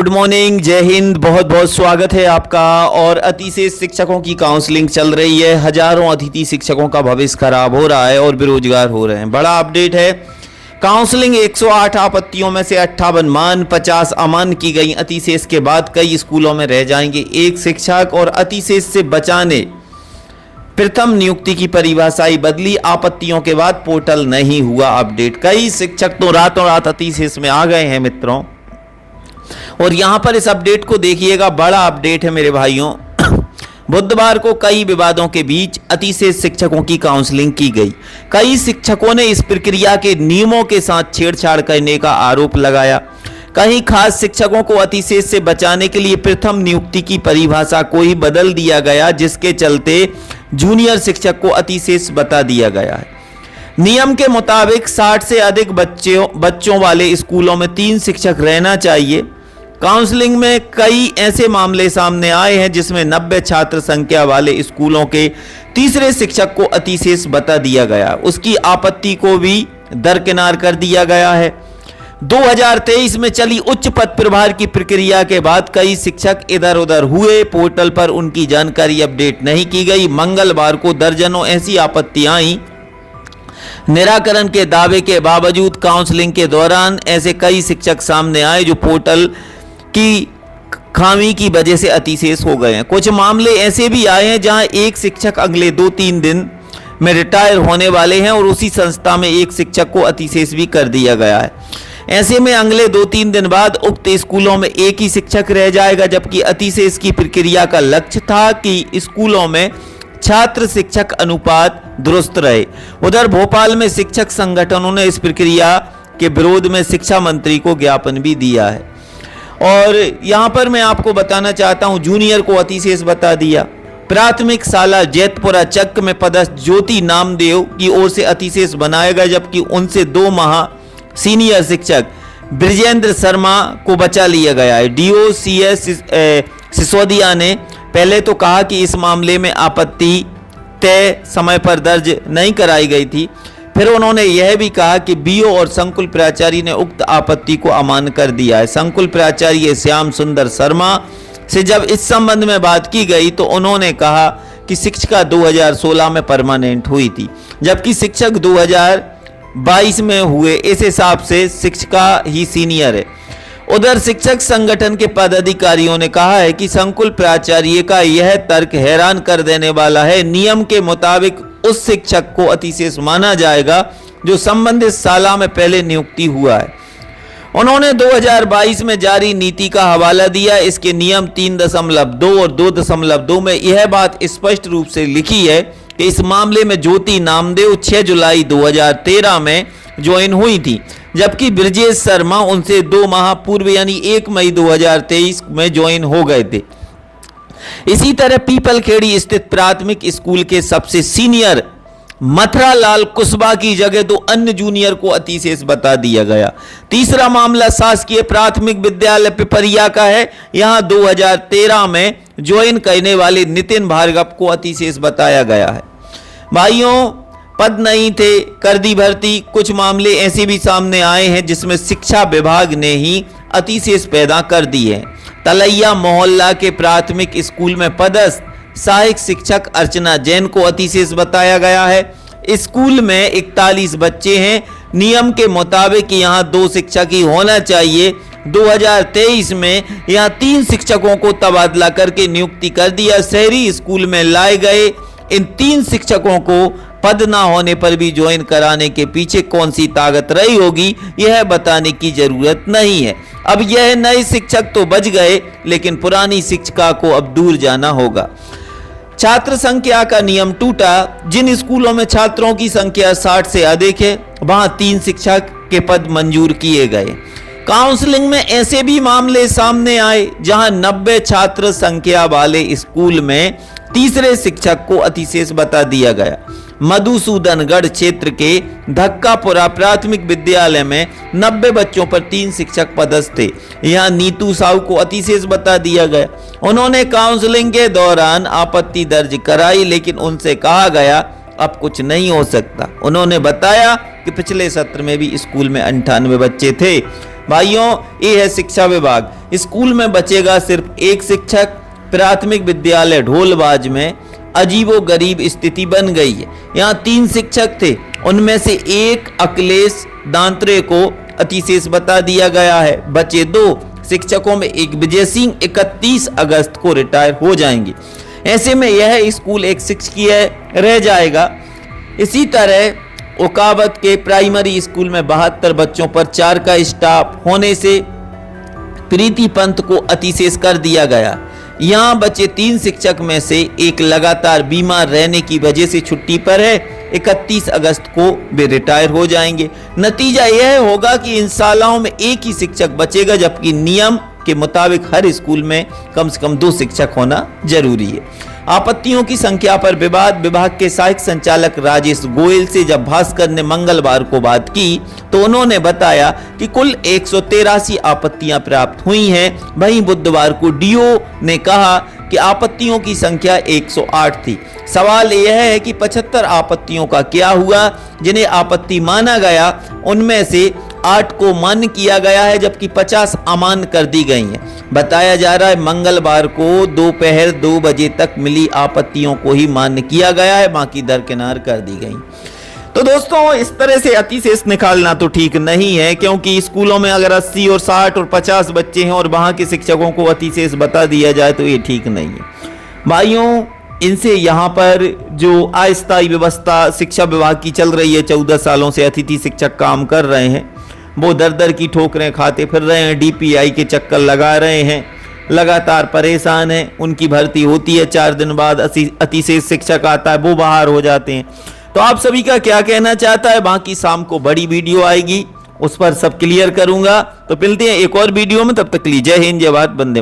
Good morning, जय हिंद। बहुत बहुत स्वागत है आपका। और अतिशेष शिक्षकों की काउंसलिंग चल रही है। हजारों अतिथि शिक्षकों का भविष्य खराब हो रहा है और बेरोजगार हो रहे हैं। बड़ा अपडेट है। काउंसलिंग 108 आपत्तियों में से 58 मान, 50 अमान की गई। अतिशेष के बाद कई स्कूलों में रह जाएंगे एक शिक्षक। और अतिशेष से बचाने प्रथम नियुक्ति की परिभाषा ही बदली। आपत्तियों के बाद पोर्टल नहीं हुआ अपडेट। कई शिक्षक तो रातों रात अतिशेष में आ गए हैं मित्रों। और यहां पर इस अपडेट को देखिएगा, बड़ा अपडेट है मेरे भाइयों। बुधवार को कई विवादों के बीच अतिशेष शिक्षकों की काउंसलिंग की गई। कई शिक्षकों ने इस प्रक्रिया के नियमों के साथ छेड़छाड़ करने का आरोप लगाया। कई खास शिक्षकों को अतिशेष से बचाने के लिए प्रथम नियुक्ति की परिभाषा को ही बदल दिया गया, जिसके चलते जूनियर शिक्षक को अतिशेष बता दिया गया है। नियम के मुताबिक 60 से अधिक बच्चों वाले स्कूलों में 3 शिक्षक रहना चाहिए। काउंसलिंग में कई ऐसे मामले सामने आए हैं जिसमें 90 छात्र संख्या वाले स्कूलों के तीसरे शिक्षक को अतिशेष बता दिया गया। उसकी आपत्ति को भी दरकिनार कर दिया गया है। 2023 में चली उच्च पद प्रभार की प्रक्रिया के बाद कई शिक्षक इधर उधर हुए। पोर्टल पर उनकी जानकारी अपडेट नहीं की गई। मंगलवार को दर्जनों ऐसी आपत्तियां आई। निराकरण के दावे के बावजूद काउंसलिंग के दौरान ऐसे कई शिक्षक सामने आए जो पोर्टल की खामी की वजह से अतिशेष हो गए हैं। कुछ मामले ऐसे भी आए हैं जहां एक शिक्षक अगले 2-3 दिन में रिटायर होने वाले हैं और उसी संस्था में एक शिक्षक को अतिशेष भी कर दिया गया है। ऐसे में अगले 2-3 दिन बाद उक्त स्कूलों में एक ही शिक्षक रह जाएगा, जबकि अतिशेष की प्रक्रिया का लक्ष्य था कि स्कूलों में छात्र शिक्षक अनुपात दुरुस्त रहे। उधर भोपाल में शिक्षक संगठनों ने इस प्रक्रिया के विरोध में शिक्षा मंत्री को ज्ञापन भी दिया है। और यहां पर मैं आपको बताना चाहता हूं, जूनियर को अतिशेष बता दिया। प्राथमिक शाला जैतपुरा चक में पदस्थ ज्योति नामदेव की ओर से अतिशेष बनाया गया, जबकि उनसे 2 माह सीनियर शिक्षक ब्रिजेंद्र शर्मा को बचा लिया गया है। डीओ CS सिसोदिया ने पहले तो कहा कि इस मामले में आपत्ति तय समय पर दर्ज नहीं कराई गई थी। फिर उन्होंने यह भी कहा कि बीओ और संकुल प्राचार्य ने उक्त आपत्ति को अमान्य कर दिया है। संकुल प्राचार्य श्याम सुंदर शर्मा से जब इस संबंध में बात की गई तो उन्होंने कहा कि शिक्षिका 2016 में परमानेंट हुई थी, जबकि शिक्षक 2022 में हुए। इस हिसाब से शिक्षिका ही सीनियर है। उधर शिक्षक संगठन के पदाधिकारियों ने कहा है कि संकुल प्राचार्य का यह तर्क हैरान कर देने वाला है। नियम के मुताबिक उस शिक्षक को अतिशेष माना जाएगा जो संबंधित शाला में पहले नियुक्ति हुआ है। उन्होंने 2022 में जारी नीति का हवाला दिया। इसके नियम 3.2 और 2.2 में यह बात स्पष्ट रूप से लिखी है कि इस मामले में ज्योति नामदेव 6 जुलाई 2013 में ज्वाइन हुई थी, जबकि ब्रजेश शर्मा उनसे 2 माह पूर्व यानी 1 मई 2023 में ज्वाइन हो गए थे। इसी तरह पीपलखेड़ी स्थित प्राथमिक स्कूल के सबसे सीनियर मथुरालाल कुशवाहा की जगह 2 अन्य जूनियर को अतिशेष बता दिया गया। तीसरा मामला शासकीय प्राथमिक विद्यालय पिपरिया का है। यहां 2013 में ज्वाइन करने वाले नितिन भार्गव को अतिशेष बताया गया है। भाइयों, पद नहीं थे, कर दी भर्ती। कुछ मामले ऐसे भी सामने आए हैं जिसमें शिक्षा विभाग ने ही अतिशेष पैदा कर दी है। तलैया मोहल्ला के प्राथमिक स्कूल में पदस्थ सहायक शिक्षक अर्चना जैन को अतिशेष बताया गया है। स्कूल में 41 बच्चे हैं। नियम के मुताबिक यहां 2 शिक्षक ही होना चाहिए। 2023 में यहां 3 शिक्षकों को तबादला करके नियुक्ति कर दिया। शहरी स्कूल में लाए गए इन 3 शिक्षकों को पद ना होने पर भी ज्वाइन कराने के पीछे कौन सी ताकत रही होगी, यह बताने की जरूरत नहीं है। अब यह नए शिक्षक तो बच गए, लेकिन पुरानी शिक्षिका को अब दूर जाना होगा। छात्र संख्या का नियम टूटा। जिन स्कूलों में छात्रों की संख्या 60 से अधिक है, वहां 3 शिक्षक के पद मंजूर किए गए। काउंसलिंग में ऐसे भी मामले सामने आए जहां 90 छात्र संख्या वाले स्कूल में तीसरे शिक्षक को अतिशेष बता दिया गया। मधुसूदनगढ़ क्षेत्र के धक्कापुरा प्राथमिक विद्यालय में 90 बच्चों पर 3 शिक्षक पदस्थ थे। यहां नीतू साहू को अतिशेष बता दिया गया। उन्होंने काउंसलिंग के दौरान आपत्ति दर्ज कराई, लेकिन उनसे कहा गया अब कुछ नहीं हो सकता। उन्होंने बताया कि पिछले सत्र में भी स्कूल में 98 बच्चे थे, भाइयों, ये है शिक्षा विभाग। स्कूल में बचेगा सिर्फ एक शिक्षक। प्राथमिक विद्यालय ढोलबाज में अजीबो गरीब स्थिति बन गई है। यहाँ 3 शिक्षक थे, उनमें से एक अखिलेश दांत्रे को अतिशेष बता दिया गया है। बचे 2 शिक्षकों में एक विजय सिंह 31 अगस्त को रिटायर हो जाएंगे। ऐसे में यह स्कूल एक शिक्षकीय रह जाएगा। इसी तरह ओकावत के प्राइमरी स्कूल में 72 बच्चों पर 4 का स्टाफ होने से प्रीति पंत को अतिशेष कर दिया गया। यहाँ बचे 3 शिक्षक में से एक लगातार बीमार रहने की वजह से छुट्टी पर है। 31 अगस्त को वे रिटायर हो जाएंगे। नतीजा यह होगा कि इन शालाओं में एक ही शिक्षक बचेगा, जबकि नियम के मुताबिक हर स्कूल में कम से कम 2 शिक्षक होना जरूरी है। आपत्तियों की संख्या पर विवाद। विभाग के सहायक संचालक राजेश गोयल से जब भास्कर ने मंगलवार को बात की तो उन्होंने बताया कि कुल 183 आपत्तियां प्राप्त हुई हैं। वहीं बुधवार को डीओ ने कहा कि आपत्तियों की संख्या 108 थी। सवाल यह है कि 75 आपत्तियों का क्या हुआ। जिन्हें आपत्ति माना गया उनमें से 8 को मान्य किया गया है, जबकि 50 अमान्य कर दी गई हैं। बताया जा रहा है मंगलवार को दोपहर 2 बजे तक मिली आपत्तियों को ही मान्य किया गया है, बाकी दरकिनार कर दी गई। तो दोस्तों, इस तरह से अतिशेष निकालना तो ठीक नहीं है, क्योंकि स्कूलों में अगर 80 और 60 और 50 बच्चे हैं और वहां के शिक्षकों को अतिशेष बता दिया जाए तो ये ठीक नहीं है। भाइयों, इनसे यहाँ पर जो अस्थायी व्यवस्था शिक्षा विभाग की चल रही है, 14 सालों से अतिथि शिक्षक काम कर रहे हैं, वो दर दर की ठोकरें खाते फिर रहे हैं, डीपीआई के चक्कर लगा रहे हैं, लगातार परेशान हैं। उनकी भर्ती होती है, 4 दिन बाद अतिशेष शिक्षक आता है, वो बाहर हो जाते हैं। तो आप सभी का क्या कहना चाहता है? बाकी शाम को बड़ी वीडियो आएगी, उस पर सब क्लियर करूंगा। तो मिलते हैं एक और वीडियो में, तब तक के लिए जय हिंद, जय भारत, वंदे मातरम।